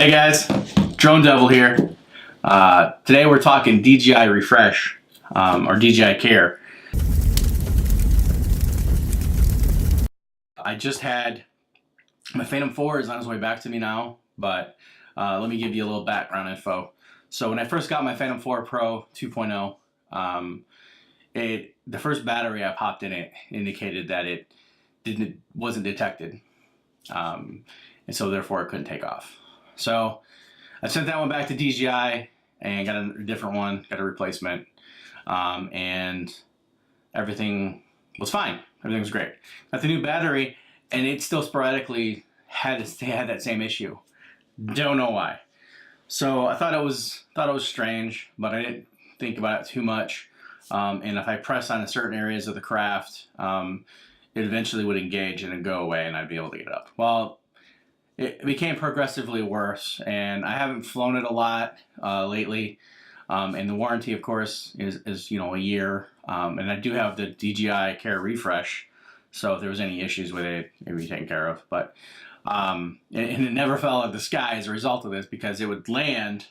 Hey guys, Drone Devil here. Today we're talking DJI Refresh, or DJI Care. I just had, my Phantom 4 is on its way back to me now, but let me give you a little background info. So when I first got my Phantom 4 Pro 2.0, the first battery I popped in it indicated that it wasn't detected, and so therefore it couldn't take off. So I sent that one back to DJI and got a different one, got a replacement, and everything was fine. Everything was great. Got the new battery, and it still sporadically had that same issue. Don't know why. So I thought it was strange, but I didn't think about it too much. And if I press on certain areas of the craft, it eventually would engage and it'd go away, and I'd be able to get it up. Well, it became progressively worse, and I haven't flown it a lot lately. And the warranty, of course, is a year. And I do have the DJI Care Refresh, so if there was any issues with it, it would be taken care of. But and it never fell out of the sky as a result of this, because it would land,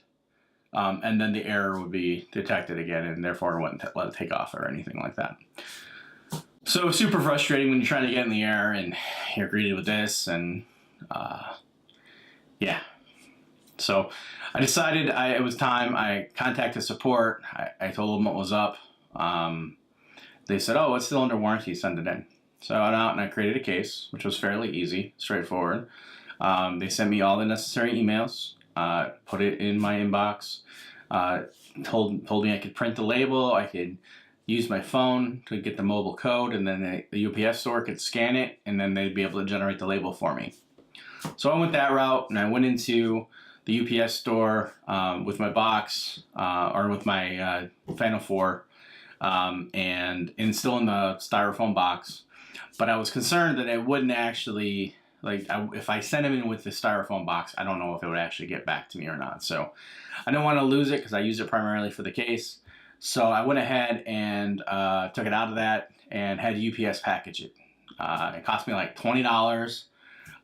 and then the error would be detected again, and therefore it wouldn't let it take off or anything like that. So super frustrating when you're trying to get in the air and you're greeted with this, and yeah. So I decided it was time. I contacted support. I told them what was up. They said, oh, it's still under warranty, send it in. So I went out and I created a case, which was fairly easy, straightforward. They sent me all the necessary emails, put it in my inbox, told me I could print the label, I could use my phone to get the mobile code, and then the UPS store could scan it, and then they'd be able to generate the label for me. So I went that route, and I went into the UPS store with my box, or with my Phantom 4, and still in the styrofoam box. But I was concerned that it wouldn't actually, if I sent them in with the styrofoam box, I don't know if it would actually get back to me or not. So I didn't want to lose it, because I use it primarily for the case. So I went ahead and took it out of that and had UPS package it. It cost me like $20.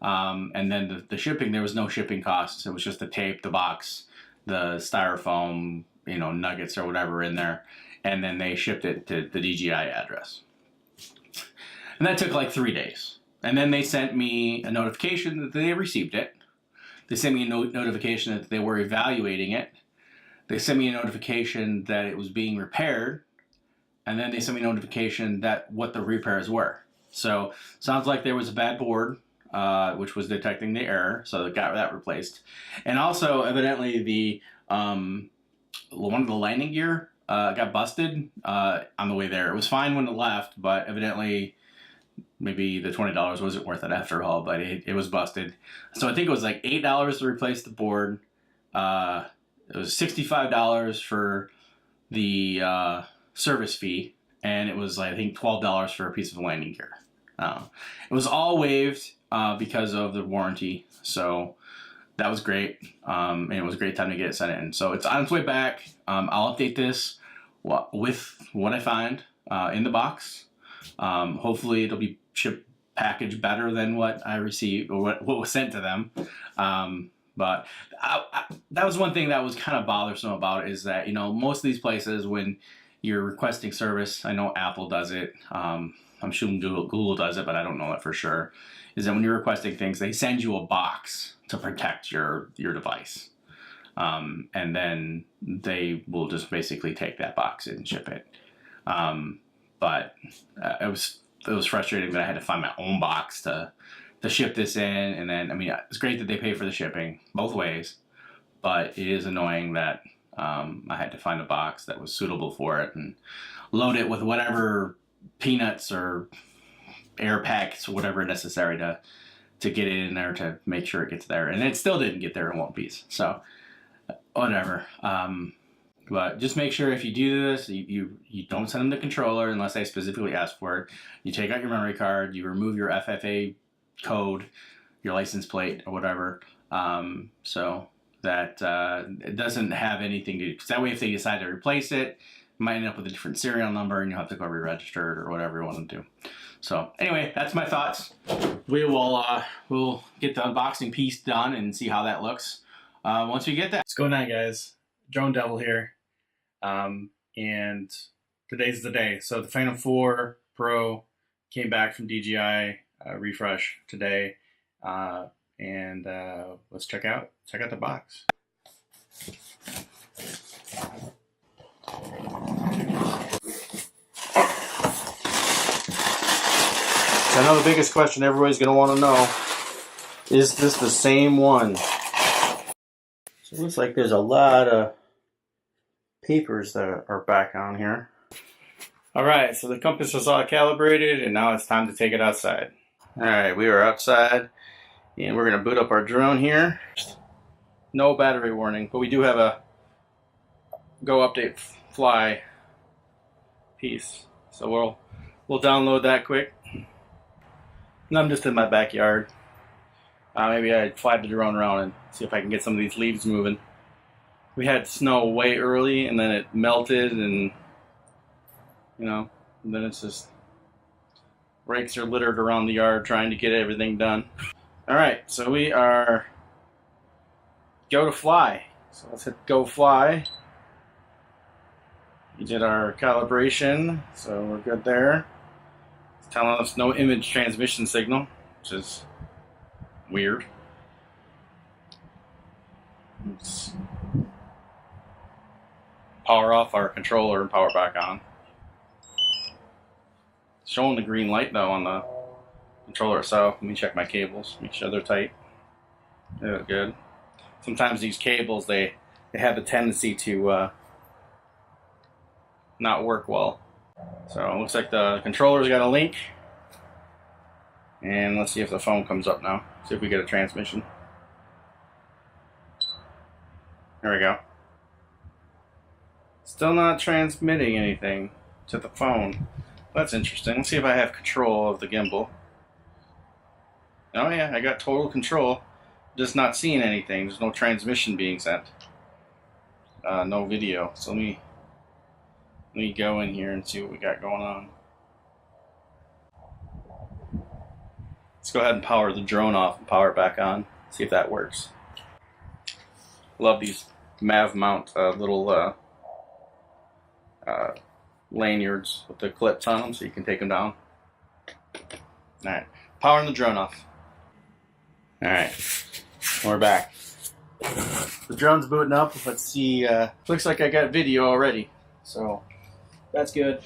And then the shipping, there was no shipping costs. It was just the tape, the box, the styrofoam, nuggets or whatever in there. And then they shipped it to the DJI address. And that took like 3 days. And then they sent me a notification that they received it. They sent me a notification that they were evaluating it. They sent me a notification that it was being repaired. And then they sent me a notification that what the repairs were. So sounds like there was a bad board, which was detecting the error, so they got that replaced. And also, evidently, the one of the landing gear got busted on the way there. It was fine when it left, but evidently maybe the $20 wasn't worth it after all, but it was busted. So I think it was like $8 to replace the board. It was $65 for the service fee, and it was, I think, $12 for a piece of landing gear. It was all waived because of the warranty, so that was great, and it was a great time to get it sent in. So it's on its way back. I'll update this with what I find in the box. Hopefully it'll be shipped packaged better than what I received, or what was sent to them. But that was one thing that was kind of bothersome about it, is that most of these places, when you're requesting service, I know Apple does it, I'm assuming Google does it, but I don't know that for sure, is that when you're requesting things, they send you a box to protect your device. And then they will just basically take that box and ship it. But it was frustrating that I had to find my own box to ship this in. And then, it's great that they pay for the shipping both ways, but it is annoying that I had to find a box that was suitable for it and load it with whatever peanuts or air packs or whatever necessary to get it in there to make sure it gets there. And it still didn't get there in one piece. So whatever. But just make sure if you do this, you don't send them the controller unless they specifically ask for it. You take out your memory card, you remove your FFA code, your license plate or whatever, so that it doesn't have anything to do. Because that way, if they decide to replace it, you might end up with a different serial number, and you'll have to go re-register it or whatever you want to do. So anyway, that's my thoughts. We'll get the unboxing piece done and see how that looks. once we get that. What's going on, guys? Drone Devil here. And today's the day. So the Phantom 4 Pro came back from DJI refresh today. Let's check out the box. So I know the biggest question everybody's going to want to know, is this the same one? So it looks like there's a lot of papers that are back on here. Alright, so the compass is all calibrated and now it's time to take it outside. Alright, we are outside and we're going to boot up our drone here. No battery warning, but we do have a Go Update Fly piece. So we'll download that quick. And I'm just in my backyard. Maybe I'd fly the drone around and see if I can get some of these leaves moving. We had snow way early and then it melted and and then it's just rakes are littered around the yard trying to get everything done. Alright, so we are go to fly. So let's hit go fly. We did our calibration, so we're good there. It's telling us no image transmission signal, which is weird. Let's power off our controller and power back on. It's showing the green light though on the controller itself. Let me check my cables, make sure they're tight. They look good. Sometimes these cables they have a tendency to not work well. So it looks like the controller's got a link. And let's see if the phone comes up now. See if we get a transmission. There we go. Still not transmitting anything to the phone. That's interesting. Let's see if I have control of the gimbal. Oh yeah, I got total control. Just not seeing anything. There's no transmission being sent. No video. So let me go in here and see what we got going on. Let's go ahead and power the drone off and power it back on. See if that works. Love these Mav mount little lanyards with the clips on them so you can take them down. Alright, powering the drone off. Alright, we're back. The drone's booting up. Let's see, looks like I got video already, so that's good.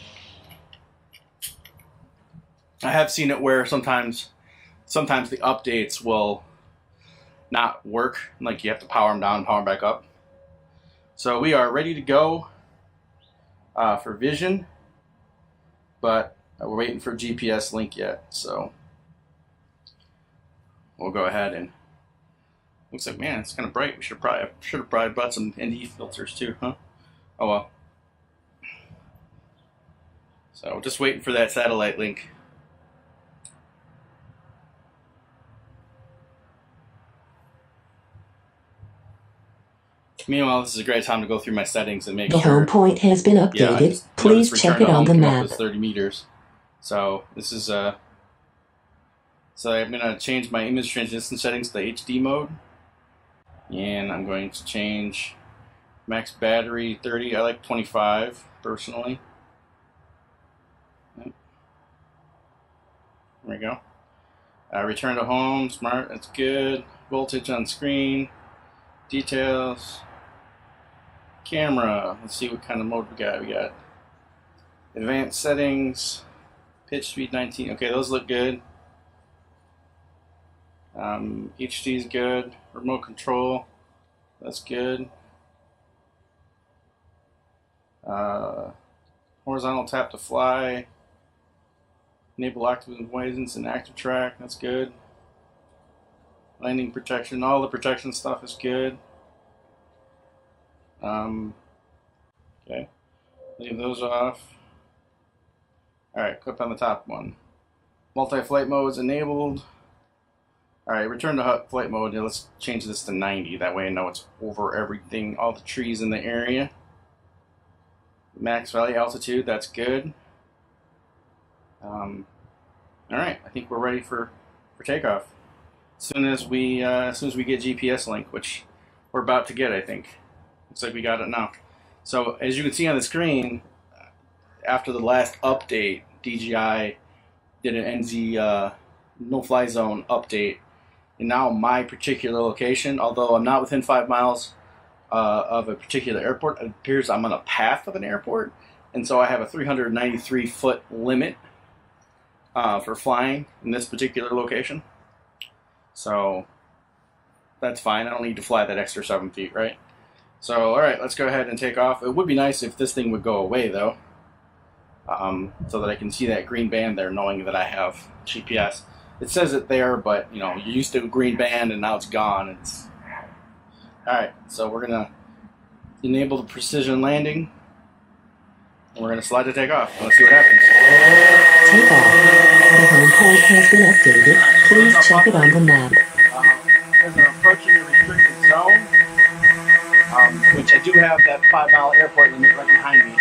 I have seen it where sometimes the updates will not work, like you have to power them down and power them back up. So we are ready to go for vision, but we're waiting for GPS link yet, so we'll go ahead and looks like, man, it's kind of bright. We should have probably brought some ND filters too, huh? Oh well. So just waiting for that satellite link. Meanwhile, this is a great time to go through my settings and make sure. The home point has been updated. Please check it on the map. 30 meters. So this is so I'm gonna change my image transition settings to HD mode, and I'm going to change max battery 30. I like 25 personally. There we go. Return to home, smart. That's good. Voltage on screen. Details. Camera. Let's see what kind of mode we got. We got advanced settings, pitch speed 19. Okay, those look good. HD is good. Remote control. That's good. Horizontal tap to fly. Enable active avoidance and active track. That's good. Landing protection. All the protection stuff is good. Okay, leave those off. Alright, click on the top one. Multi-flight mode is enabled. Alright, return to flight mode. Yeah, let's change this to 90. That way I know it's over everything, all the trees in the area. Max valley altitude, that's good. Alright, I think we're ready for takeoff. As soon as we get GPS link, which we're about to get, I think. Looks like we got it now. So as you can see on the screen, after the last update, DJI did an NZ no-fly zone update, and now my particular location, although I'm not within 5 miles of a particular airport, it appears I'm on a path of an airport, and so I have a 393-foot limit for flying in this particular location. So that's fine. I don't need to fly that extra 7 feet, right? So, all right, let's go ahead and take off. It would be nice if this thing would go away, though, so that I can see that green band there, knowing that I have GPS. It says it there, but you know, you're used to a green band, and now it's gone. All right. So we're gonna enable the precision landing, and we're gonna slide to take off. Let's see what happens. Take off. The home point has been updated. Please check it on the map. As I'm approaching a restricted zone, which I do have that 5 mile airport limit right behind me.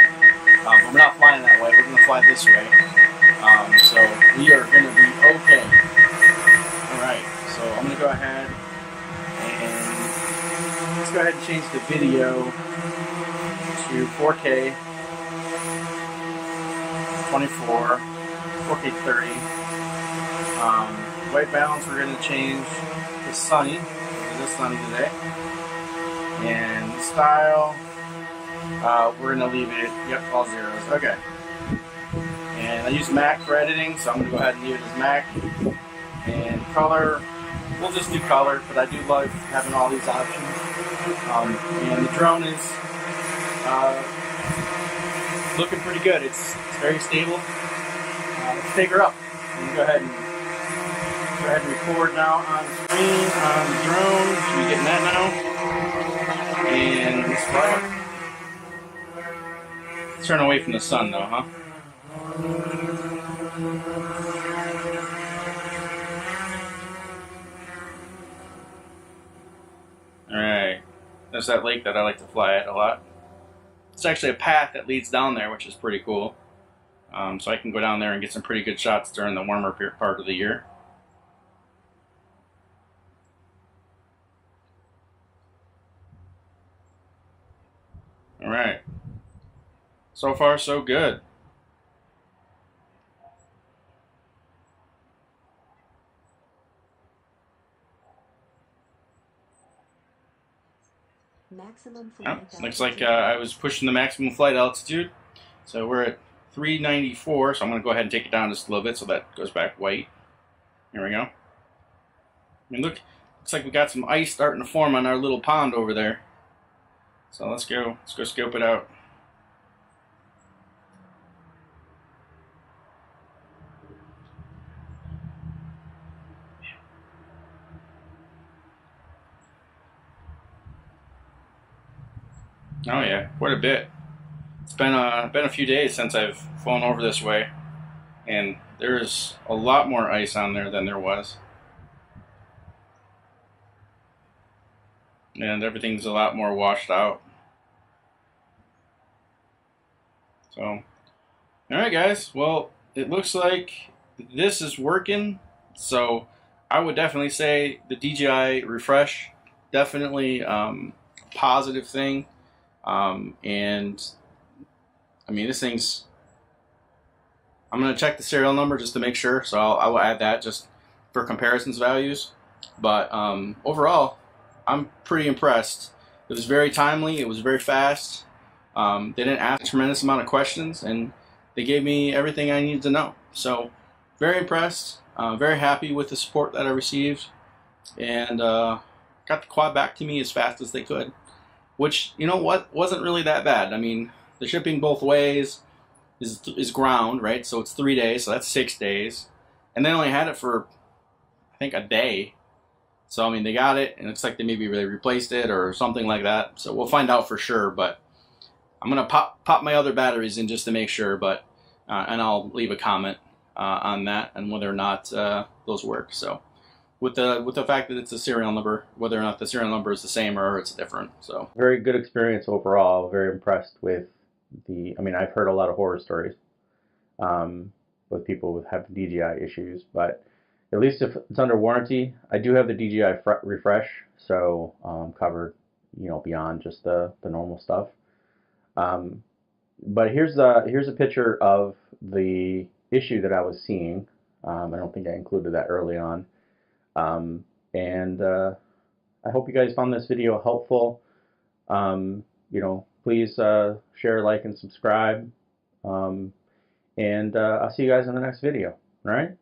But we're not flying that way. We're going to fly this way. So we are going to be okay. Alright, so I'm going to go ahead and let's go ahead and change the video to 4K 24, 4K 30. White balance we're going to change to sunny. It is sunny today. And the style, we're going to leave it, yep, all zeros. Okay. And I use Mac for editing, so I'm going to go ahead and leave it as Mac. And color, we'll just do color, but I do love having all these options. And the drone is looking pretty good. It's very stable. Let's take her up. And go ahead and record now on the screen on the drone. Should be getting that now. And let's fly. Let's turn away from the sun though, huh? Alright. There's that lake that I like to fly at a lot. It's actually a path that leads down there, which is pretty cool. So I can go down there and get some pretty good shots during the warmer part of the year. Alright. So far, so good. Maximum flight Looks like I was pushing the maximum flight altitude. So we're at 394, so I'm going to go ahead and take it down just a little bit so that goes back white. Here we go. I mean, looks like we got some ice starting to form on our little pond over there. So let's go scope it out. Oh yeah, quite a bit. It's been a few days since I've flown over this way, and there's a lot more ice on there than there was. And everything's a lot more washed out. So, alright guys, well, it looks like this is working, so I would definitely say the DJI refresh, definitely positive thing. And I mean, this thing's, I'm going to check the serial number just to make sure, so I will add that just for comparisons values. But overall, I'm pretty impressed. It was very timely, it was very fast. They didn't ask a tremendous amount of questions, and they gave me everything I needed to know. So very impressed, very happy with the support that I received, and got the quad back to me as fast as they could. Which, you know what, wasn't really that bad. I mean, the shipping both ways is ground, right? So it's 3 days, so that's 6 days. And they only had it for, I think, a day. So, I mean, they got it, and it looks like they maybe really replaced it or something like that. So we'll find out for sure, but I'm going to pop my other batteries in just to make sure, but and I'll leave a comment on that and whether or not those work. So. With the fact that it's a serial number, whether or not the serial number is the same or it's different. So very good experience overall. Very impressed with the. I mean, I've heard a lot of horror stories with people with having DJI issues, but at least if it's under warranty, I do have the DJI refresh, so I'm covered you know, beyond just the normal stuff. But here's a picture of the issue that I was seeing. I don't think I included that early on. And I hope you guys found this video helpful. You know, please share, like, and subscribe. And I'll see you guys in the next video. All right?